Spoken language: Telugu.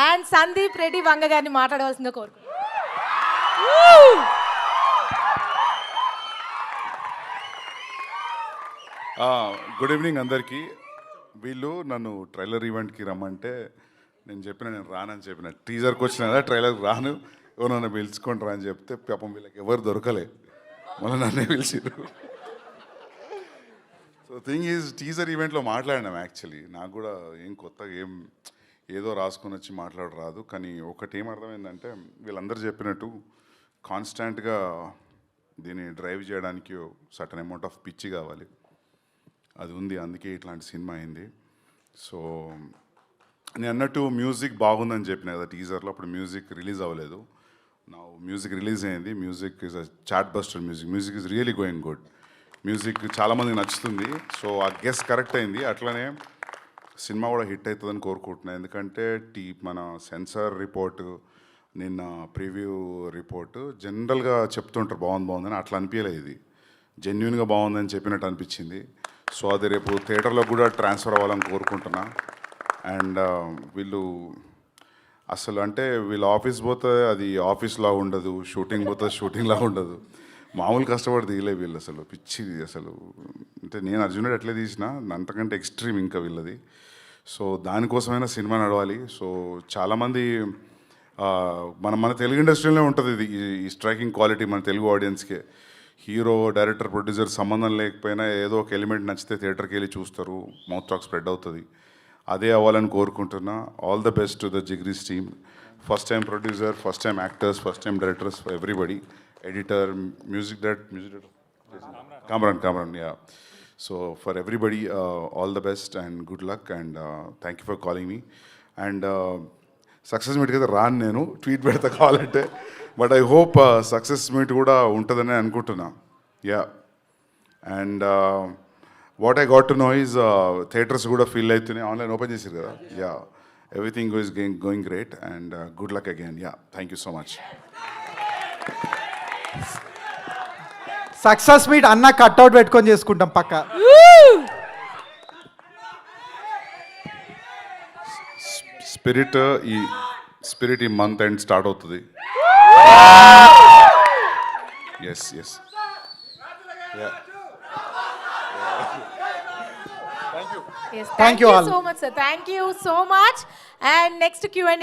అండ్ సందీప్ రెడ్డి వంగ గారిని మాట్లాడవలసిందిగా కోరుకుంటున్నాను. గుడ్ ఈవినింగ్ అందరికీ. వీళ్ళు నన్ను ట్రైలర్ ఈవెంట్కి రమ్మంటే నేను రానని చెప్పిన. టీజర్కి వచ్చిన కదా, ట్రైలర్కి రాను, ఎవరన్నా పిలుచుకొని రా అని చెప్తే పాపం వీళ్ళకి ఎవరు దొరకలే, మళ్ళీ నన్నే పిలిచిరు. సో థింగ్ ఈజ్, టీజర్ ఈవెంట్లో మాట్లాడినాం. యాక్చువల్లీ నాకు కూడా ఏం కొత్తగా ఏదో రాసుకొని వచ్చి రాదు. కానీ ఒకటి ఏం అర్థమైందంటే, వీళ్ళందరూ చెప్పినట్టు కాన్స్టాంట్గా దీన్ని డ్రైవ్ చేయడానికి సర్టన్ అమౌంట్ ఆఫ్ పిచ్చి కావాలి, అది ఉంది. అందుకే ఇట్లాంటి సినిమా అయింది. సో నేను అన్నట్టు మ్యూజిక్ బాగుందని చెప్పిన కదా టీజర్లో, అప్పుడు మ్యూజిక్ రిలీజ్ అవ్వలేదు. నా మ్యూజిక్ రిలీజ్ అయింది. Music is a chart buster music is really going good. Music చాలామందికి నచ్చుతుంది. సో ఆ గెస్ కరెక్ట్ అయింది. అట్లనే సినిమా కూడా హిట్ అవుతుందని కోరుకుంటున్నాను. ఎందుకంటే మన సెన్సార్ రిపోర్టు, నిన్న ప్రివ్యూ రిపోర్టు జనరల్గా చెప్తుంటారు బాగుందని, అట్లా అనిపించలేదు. ఇది జెన్యున్గా బాగుందని చెప్పినట్టు అనిపించింది. సో అది రేపు థియేటర్లో కూడా ట్రాన్స్ఫర్ అవ్వాలని కోరుకుంటున్నా. అండ్ వీళ్ళు అసలు అంటే వీళ్ళు ఆఫీస్ పోతే అది ఆఫీస్లా ఉండదు, షూటింగ్ పోతే షూటింగ్లా ఉండదు. మామూలు కష్టపడి తీయలే వీళ్ళు, అసలు పిచ్చిది అసలు. అంటే నేను అర్జునుడు ఎట్లా తీసిన అంతకంటే ఎక్స్ట్రీమ్ ఇంకా వీళ్ళది. సో దానికోసమైనా సినిమా నడవాలి. సో చాలామంది మన తెలుగు ఇండస్ట్రీలోనే ఉంటుంది ఇది, ఈ స్ట్రైకింగ్ క్వాలిటీ మన తెలుగు ఆడియన్స్కే. హీరో, డైరెక్టర్, ప్రొడ్యూసర్ సంబంధం లేకపోయినా ఏదో ఒక ఎలిమెంట్ నచ్చితే థియేటర్కి వెళ్ళి చూస్తారు, మౌత్ టాక్ స్ప్రెడ్ అవుతుంది. అదే అవ్వాలని కోరుకుంటున్నా. All the best to the Jigris team. First time producer, first time actors, first time directors, everybody, editor, music director Kamran, yeah. So for everybody all the best and good luck and thank you for calling me. And success మీట్కి అయితే రాను, నేను ట్వీట్ పెడతా కావాలంటే. But I hope success meet కూడా ఉంటుందని అనుకుంటున్నా. Yeah. And what I got to know is theatres కూడా ఫీల్ అవుతున్నాయి, ఆన్లైన్ ఓపెన్ చేశారు కదా. Yeah, everything is going great and good luck again. Yeah, thank you so much. Success meet అన్న కట్అవుట్ పెట్టుకొని చేసుకుంటాం పక్క. స్పిరిట్ ఈ మంత్ ఎండ్ స్టార్ట్ అవుతుంది. Yes. Thank you so much, sir. Thank you so much. And next Q&A